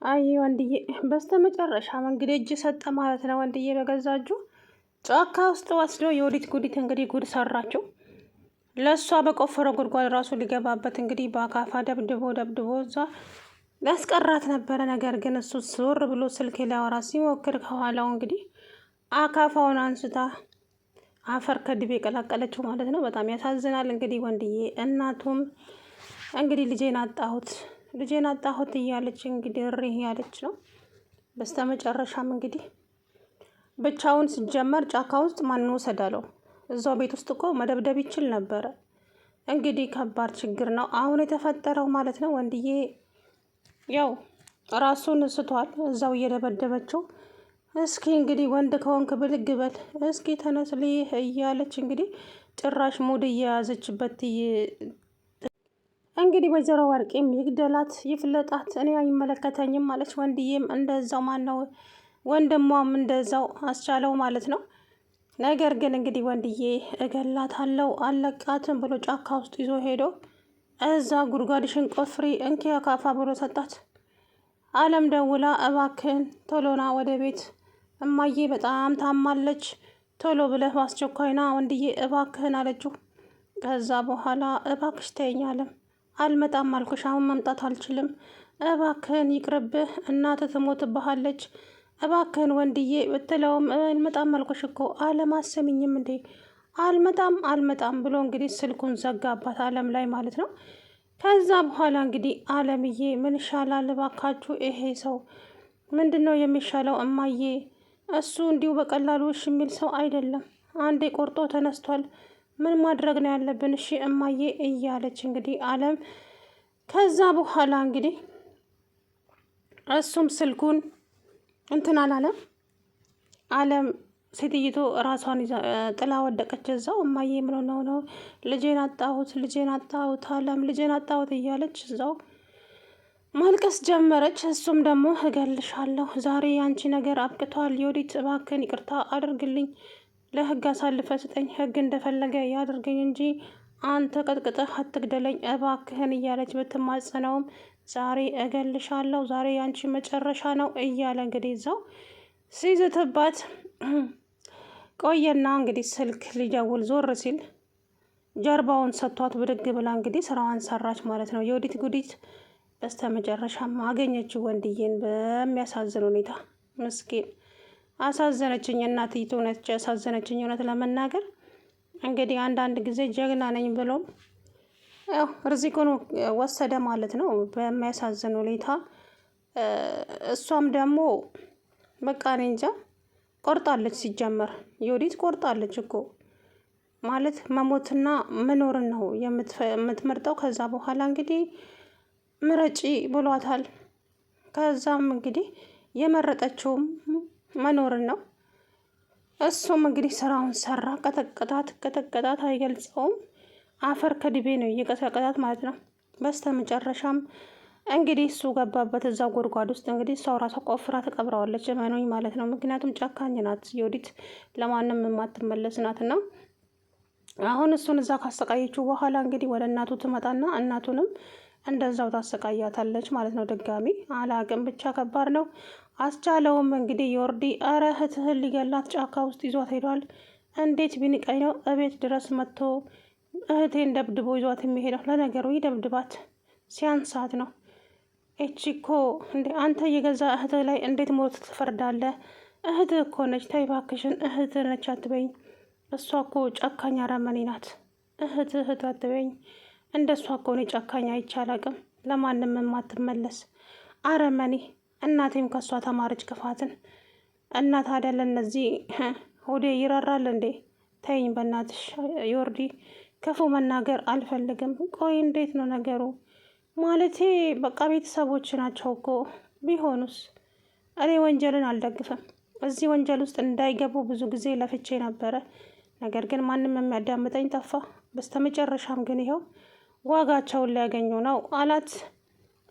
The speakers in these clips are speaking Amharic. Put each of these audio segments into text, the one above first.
አይ ወንድዬ በስተመጨረሻም እንግዲህ እጅ ሰጠ ማለት ነው። ወንድዬ በገዛ እጁ ጫካ ውስጥ ወስዶ የወዲት ጉዲት እንግዲህ ጉድ ሰራችው። ለእሷ በቆፈረው ጉድጓድ ራሱ ሊገባበት እንግዲህ በአካፋ ደብድቦ ደብድቦ እዛ ሊያስቀራት ነበረ። ነገር ግን እሱ ዞር ብሎ ስልክ ሊያወራ ሲሞክር ከኋላው እንግዲህ አካፋውን አንስታ አፈር ከድቤ የቀላቀለችው ማለት ነው። በጣም ያሳዝናል። እንግዲህ ወንድዬ እናቱም እንግዲህ ልጄን አጣሁት እያለች እንግዲህ እሪ ያለች ነው። በስተመጨረሻም እንግዲህ ብቻውን ሲጀመር ጫካ ውስጥ ማን ወሰድ አለው? እዛው ቤት ውስጥ እኮ መደብደብ ይችል ነበረ። እንግዲህ ከባድ ችግር ነው አሁን የተፈጠረው ማለት ነው። ወንድዬ ያው ራሱን ስቷል፣ እዛው እየደበደበችው። እስኪ እንግዲህ ወንድ ከሆንክ ብድግ በል እስኪ ተነስልህ እያለች እንግዲህ ጭራሽ ሙድ እየያዘችበት እንግዲህ ወይዘሮ ወርቄም ይግደላት ይፍለጣት እኔ አይመለከተኝም ማለች። ወንድዬም እንደዛው ማነው ወንድሟም እንደዛው አስቻለው ማለት ነው። ነገር ግን እንግዲህ ወንድዬ እገላታለሁ አለቃትም ብሎ ጫካ ውስጥ ይዞ ሄዶ እዛ ጉድጓድሽን ቆፍሪ እንኪ አካፋ ብሎ ሰጣት። አለም ደውላ እባክህን ቶሎና ወደ ቤት እማዬ በጣም ታማለች፣ ቶሎ ብለህ በአስቸኳይና ወንድዬ እባክህን አለችው። ከዛ በኋላ እባክሽ ተይኝ አለም፣ አልመጣም አልኩሽ፣ አሁን መምጣት አልችልም፣ እባክህን ይቅርብህ፣ እናትህ ትሞትብሃለች፣ እባክህን ወንድዬ ብትለውም አልመጣም አልኩሽ እኮ አለም አሰሚኝም እንዴ፣ አልመጣም ብሎ እንግዲህ ስልኩን ዘጋባት አለም ላይ ማለት ነው። ከዛ በኋላ እንግዲህ አለምዬ ምን ይሻላል እባካችሁ፣ ይሄ ሰው ምንድን ነው የሚሻለው እማዬ? እሱ እንዲሁ በቀላሉ እሺ የሚል ሰው አይደለም፣ አንዴ ቆርጦ ተነስቷል፣ ምን ማድረግ ነው ያለብን? እሺ እማዬ እያለች እንግዲህ አለም ከዛ በኋላ እንግዲህ እሱም ስልኩን እንትን አላለም። አለም ሴትይቱ ራሷን ጥላ ወደቀች እዛው። እማዬ ምን ሆነው ነው? ልጄን አጣሁት አለም ልጄን አጣሁት እያለች እዛው ማልቀስ ጀመረች። እሱም ደግሞ እገልሻለሁ ዛሬ ያንቺ ነገር አብቅቷል፣ ዮዲት እባክህን ይቅርታ አድርግልኝ፣ ለህግ አሳልፈ ስጠኝ፣ ህግ እንደፈለገ ያድርገኝ እንጂ አንተ ቀጥቅጠህ አትግደለኝ እባክህን እያለች ብትማጸነውም ዛሬ እገልሻለሁ፣ ዛሬ ያንቺ መጨረሻ ነው እያለ እንግዲህ እዛው ሲዝትባት ቆየና እንግዲህ ስልክ ሊደውል ዞር ሲል ጀርባውን ሰጥቷት ብድግ ብላ እንግዲህ ስራዋን ሰራች ማለት ነው። የወዲት ጉዲት በስተመጨረሻም አገኘችው ወንድዬን በሚያሳዝን ሁኔታ። ምስኪን አሳዘነችኝ፣ እናትይቱ ነች ያሳዘነችኝ እውነት ለመናገር። እንግዲህ አንዳንድ ጊዜ ጀግና ነኝ ብሎም ያው ርዚቁን ወሰደ ማለት ነው በሚያሳዝን ሁኔታ። እሷም ደግሞ በቃ እኔ እንጃ ቆርጣለች። ሲጀመር ዮዲት ቆርጣለች እኮ ማለት መሞትና መኖርን ነው የምትመርጠው። ከዛ በኋላ እንግዲህ ምረጪ ብሏታል። ከዛም እንግዲህ የመረጠችውም መኖርን ነው። እሱም እንግዲህ ስራውን ሰራ። ቀጠቀጣት አይገልጸውም። አፈር ከድቤ ነው እየቀጠቀጣት ማለት ነው። በስተ መጨረሻም እንግዲህ እሱ ገባበት እዛ ጉድጓድ ውስጥ። እንግዲህ እሷ ራሷ ቆፍራ ተቀብረዋለች መኖኝ ማለት ነው። ምክንያቱም ጨካኝ ናት ዮዲት፣ ለማንም የማትመለስ ናትና አሁን እሱን እዛ ካሰቃየችው በኋላ እንግዲህ ወደ እናቱ ትመጣና እናቱንም እንደዛው ታሰቃያታለች ማለት ነው። ድጋሚ አላቅም ብቻ ከባድ ነው። አስቻለውም እንግዲህ ዮርዲ እረ እህትህን ሊገላት ጫካ ውስጥ ይዟት ሄዷል። እንዴት ቢንቀኝ ነው እቤት ድረስ መጥቶ እህቴን ደብድቦ ይዟት የሚሄደው? ለነገሩ ይደብድባት፣ ሲያንሳት ነው። እቺ እኮ እንዴ አንተ የገዛ እህትህ ላይ እንዴት ሞት ትፈርዳለህ? እህትህ እኮ ነች። ተይ እባክሽን እህትህ ነች አትበይኝ። እሷ እኮ ጨካኝ አረመኔ ናት። እህት አትበይኝ። እንደ እሷ እኮ እኔ ጨካኝ አይቼ አላቅም። ለማንም የማትመለስ አረመኔ። እናቴም ከእሷ ተማረች ክፋትን። እናት አይደለ እነዚህ ሆዴ ይራራል እንዴ? ተይኝ በእናትሽ ዮርዲ፣ ክፉ መናገር አልፈልግም። ቆይ እንዴት ነው ነገሩ? ማለቴ በቃ ቤተሰቦች ናቸው እኮ። ቢሆኑስ? እኔ ወንጀልን አልደግፍም። እዚህ ወንጀል ውስጥ እንዳይገቡ ብዙ ጊዜ ለፍቼ ነበረ። ነገር ግን ማንም የሚያዳምጠኝ ጠፋ። በስተመጨረሻም ግን ይኸው ዋጋቸውን ሊያገኙ ነው አላት።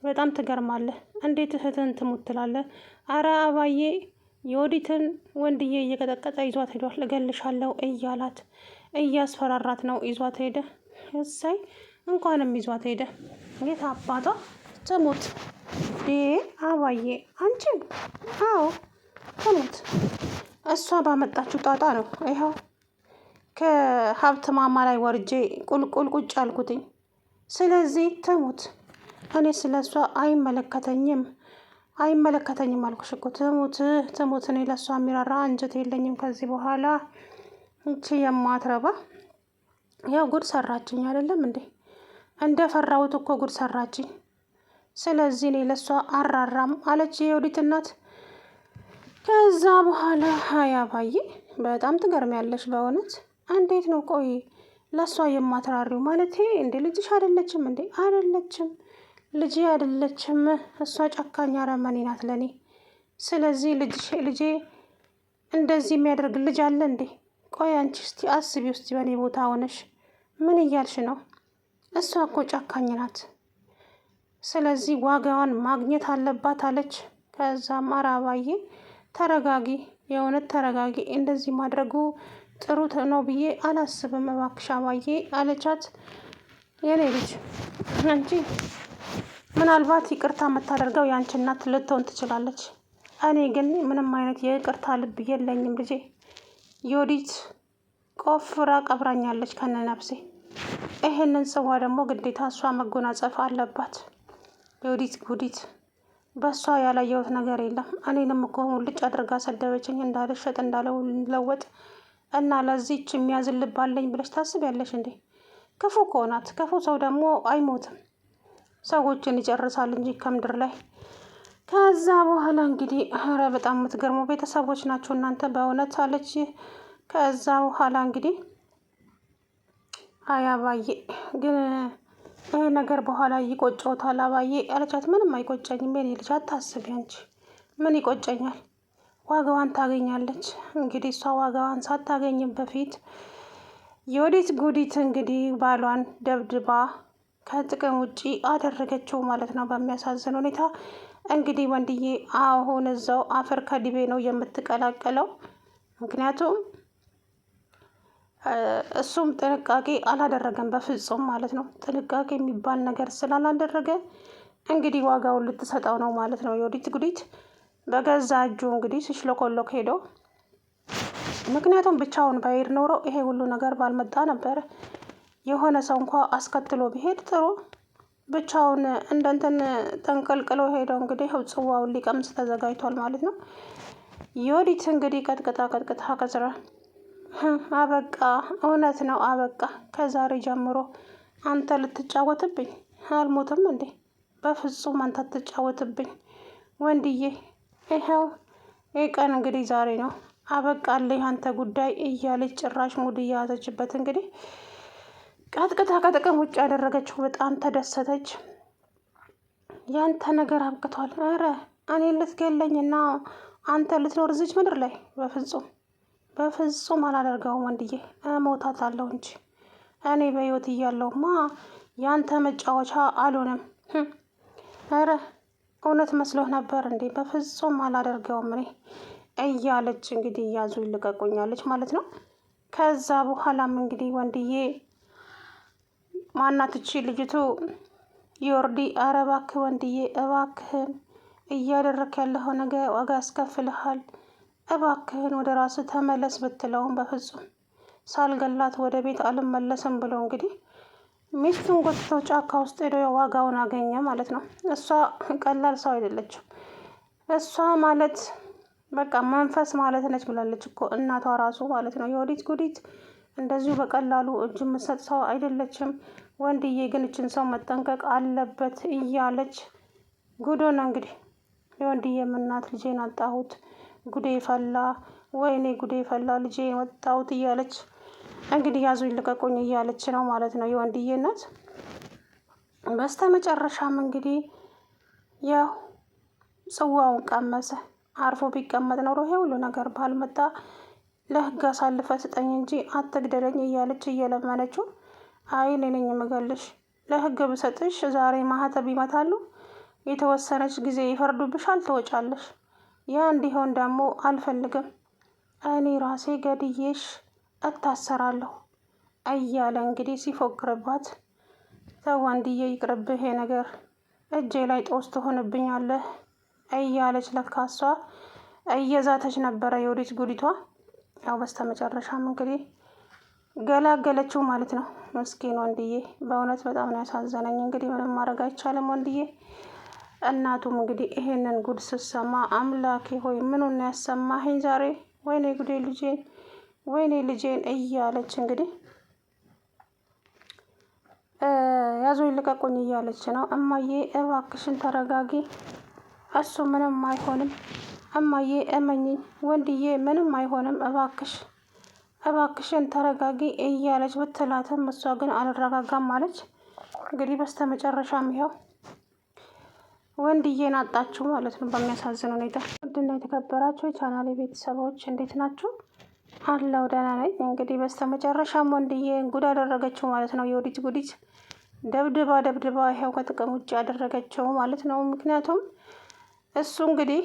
በጣም ትገርማለህ። እንዴት እህትን ትሙት ትላለህ? አረ አባዬ የወዲትን ወንድዬ እየቀጠቀጠ ይዟት ሄዷል፣ እገልሻለሁ እያላት እያስፈራራት ነው። ይዟት ሄደ። እሰይ እንኳንም ይዟት ሄደ። የት አባቷ ትሙት። አባዬ አንቺን? አዎ ትሙት። እሷ ባመጣችው ጣጣ ነው ይኸው ከሀብት ማማ ላይ ወርጄ ቁልቁል ቁጭ አልኩትኝ። ስለዚህ ትሙት። እኔ ስለ እሷ አይመለከተኝም አልኩሽ እኮ። ትሙት። እኔ ለእሷ የሚራራ አንጀት የለኝም ከዚህ በኋላ። እንቺ የማትረባ ያው ጉድ ሰራችኝ አይደለም እንዴ? እንደ ፈራሁት እኮ ጉድ ሰራችኝ። ስለዚህ እኔ ለእሷ አራራም አለች የወዲት እናት። ከዛ በኋላ ሀያ ባዬ በጣም ትገርሚያለሽ በእውነት። እንዴት ነው ቆይ ለእሷ የማትራሪው? ማለት እንዴ ልጅሽ አይደለችም እንዴ? አይደለችም፣ ልጄ አይደለችም። እሷ ጨካኝ አረመኔ ናት ለእኔ። ስለዚህ ልጄ እንደዚህ የሚያደርግ ልጅ አለ እንዴ? ቆይ አንቺ እስቲ አስቢ ውስጥ በእኔ ቦታ ሆነሽ ምን እያልሽ ነው? እሷ እኮ ጨካኝ ናት። ስለዚህ ዋጋዋን ማግኘት አለባት አለች። ከዛም አራባዬ ተረጋጊ፣ የእውነት ተረጋጊ። እንደዚህ ማድረጉ ጥሩ ነው ብዬ አላስብም እባክሽ አባዬ አለቻት። የኔ ልጅ አንቺ ምናልባት ይቅርታ የምታደርገው የአንቺ እናት ልትሆን ትችላለች። እኔ ግን ምንም አይነት የይቅርታ ልብ የለኝም ልጄ። ዮዲት ቆፍራ ቀብራኛለች ከነ ነፍሴ። ይሄንን ጽዋ ደግሞ ግዴታ እሷ መጎናጸፍ አለባት። ዮዲት ጉዲት፣ በእሷ ያላየሁት ነገር የለም። እኔንም እኮ ሙልጭ አድርጋ ሰደበችኝ፣ እንዳልሸጥ እንዳልለወጥ እና ለዚች የሚያዝን ልብ አለኝ ብለሽ ታስቢያለሽ እንዴ? ክፉ ከሆናት ክፉ ሰው ደግሞ አይሞትም፣ ሰዎችን ይጨርሳል እንጂ ከምድር ላይ። ከዛ በኋላ እንግዲህ ኧረ በጣም የምትገርሙ ቤተሰቦች ናቸው እናንተ በእውነት አለች። ከዛ በኋላ እንግዲህ አይ አባዬ ግን ይሄ ነገር በኋላ ይቆጨውታል አባዬ አለቻት። ምንም አይቆጨኝም የኔ ልጅ አታስቢ አንቺ። ምን ይቆጨኛል? ዋጋዋን ታገኛለች። እንግዲህ እሷ ዋጋዋን ሳታገኝም በፊት የወዲት ጉዲት እንግዲህ ባሏን ደብድባ ከጥቅም ውጪ አደረገችው ማለት ነው በሚያሳዝን ሁኔታ። እንግዲህ ወንድዬ አሁን እዛው አፈር ከድቤ ነው የምትቀላቀለው። ምክንያቱም እሱም ጥንቃቄ አላደረገም በፍጹም ማለት ነው። ጥንቃቄ የሚባል ነገር ስላላደረገ እንግዲህ ዋጋውን ልትሰጠው ነው ማለት ነው። የወዲት ጉዲት በገዛ እጁ እንግዲህ ሲሽለኮሎክ ሄዶ፣ ምክንያቱም ብቻውን ባይሄድ ኖሮ ይሄ ሁሉ ነገር ባልመጣ ነበረ። የሆነ ሰው እንኳ አስከትሎ ቢሄድ ጥሩ። ብቻውን እንደንትን ተንቀልቅሎ ሄደው እንግዲህ ጽዋውን ሊቀምስ ተዘጋጅቷል ማለት ነው። ዮዲት እንግዲህ ቀጥቅጣ ከስራ አበቃ። እውነት ነው አበቃ። ከዛሬ ጀምሮ አንተ ልትጫወትብኝ? አልሞትም እንዴ? በፍጹም አንተ ትጫወትብኝ ወንድዬ። ይኸው ይህ ቀን እንግዲህ ዛሬ ነው አበቃልህ አንተ ጉዳይ እያለች ጭራሽ ሙድ እያያዘችበት እንግዲህ ቀጥቅጣ ከጥቅም ውጭ ያደረገችው። በጣም ተደሰተች። ያንተ ነገር አብቅቷል። ኧረ እኔ ልትገለኝና አንተ ልትኖር እዚች ምድር ላይ? በፍጹም በፍጹም አላደርገውም ወንድዬ። እሞታታለሁ እንጂ እኔ በሕይወት እያለሁማ ያንተ መጫወቻ አልሆነም። ኧረ እውነት መስሎህ ነበር እንዴ? በፍጹም አላደርገውም እኔ እያለች እንግዲህ እያዙ ይልቀቁኛለች ማለት ነው። ከዛ በኋላም እንግዲህ ወንድዬ ማናትቺ ልጅቱ ዮርዲ፣ ኧረ እባክህ ወንድዬ እባክህን እያደረክ ያለኸው ነገር ዋጋ ያስከፍልሃል። እባክህን ወደ ራስህ ተመለስ ብትለውም በፍጹም ሳልገላት ወደ ቤት አልመለስም ብሎ እንግዲህ ሚስቱን ጎትተው ጫካ ውስጥ ሄዶ ዋጋውን አገኘ ማለት ነው። እሷ ቀላል ሰው አይደለችም። እሷ ማለት በቃ መንፈስ ማለት ነች ብላለች እኮ እናቷ ራሱ ማለት ነው። የወዲት ጉዲት እንደዚሁ በቀላሉ እጅ የምትሰጥ ሰው አይደለችም። ወንድዬ ግን እችን ሰው መጠንቀቅ አለበት እያለች ጉዶን እንግዲህ የወንድዬም እናት ልጄን አጣሁት፣ ጉዴ ፈላ፣ ወይኔ ጉዴ ፈላ፣ ልጄን ወጣሁት እያለች እንግዲህ ያዙ ይልቀቁኝ እያለች ነው ማለት ነው የወንድዬ እናት። በስተ መጨረሻም እንግዲህ ያው ጽዋውን ቀመሰ። አርፎ ቢቀመጥ ኖሮ ይሄ ሁሉ ነገር ባልመጣ። ለህግ አሳልፈ ስጠኝ እንጂ አትግደለኝ እያለች እየለመነችው፣ አይ እኔ ነኝ የምገልሽ፣ ለህግ ብሰጥሽ ዛሬ ማህተብ ይመታሉ፣ የተወሰነች ጊዜ ይፈርዱብሻል፣ ትወጫለሽ። ያ እንዲሆን ደግሞ አልፈልግም፣ እኔ ራሴ ገድዬሽ እታሰራለሁ እያለ እንግዲህ ሲፎክርባት፣ ተው ወንድዬ ይቅርብህ ነገር እጄ ላይ ጦስ ትሆንብኛለህ እያለች ለካ እሷ እየዛተች ነበረ የወዲት ጉዲቷ። ያው በስተመጨረሻም እንግዲህ ገላገለችው ማለት ነው። ምስኪን ወንድዬ በእውነት በጣም ነው ያሳዘነኝ። እንግዲህ ምንም ማድረግ አይቻልም ወንድዬ። እናቱም እንግዲህ ይሄንን ጉድ ስትሰማ አምላኬ ሆይ ምኑን ያሰማኸኝ ዛሬ፣ ወይኔ ጉዴ ልጄን፣ ወይኔ ልጄን እያለች እንግዲህ ያዙኝ ልቀቁኝ እያለች ነው። እማዬ እባክሽን ተረጋጊ፣ እሱ ምንም አይሆንም እማዬ እመኝኝ፣ ወንድዬ ምንም አይሆንም፣ እባክሽን ተረጋጊ እያለች ብትላትም እሷ ግን አልረጋጋም አለች። እንግዲህ በስተመጨረሻም ይኸው ወንድዬን አጣችሁ ማለት ነው በሚያሳዝን ሁኔታ። ውድና የተከበራችሁ የቻናሌ ቤተሰቦች እንዴት ናችሁ? አለው ደህና ነኝ። እንግዲህ በስተመጨረሻም ወንድዬን ጉድ አደረገችው ማለት ነው። የወዲት ጉዲት ደብድባ ይኸው ከጥቅም ውጭ ያደረገችው ማለት ነው። ምክንያቱም እሱ እንግዲህ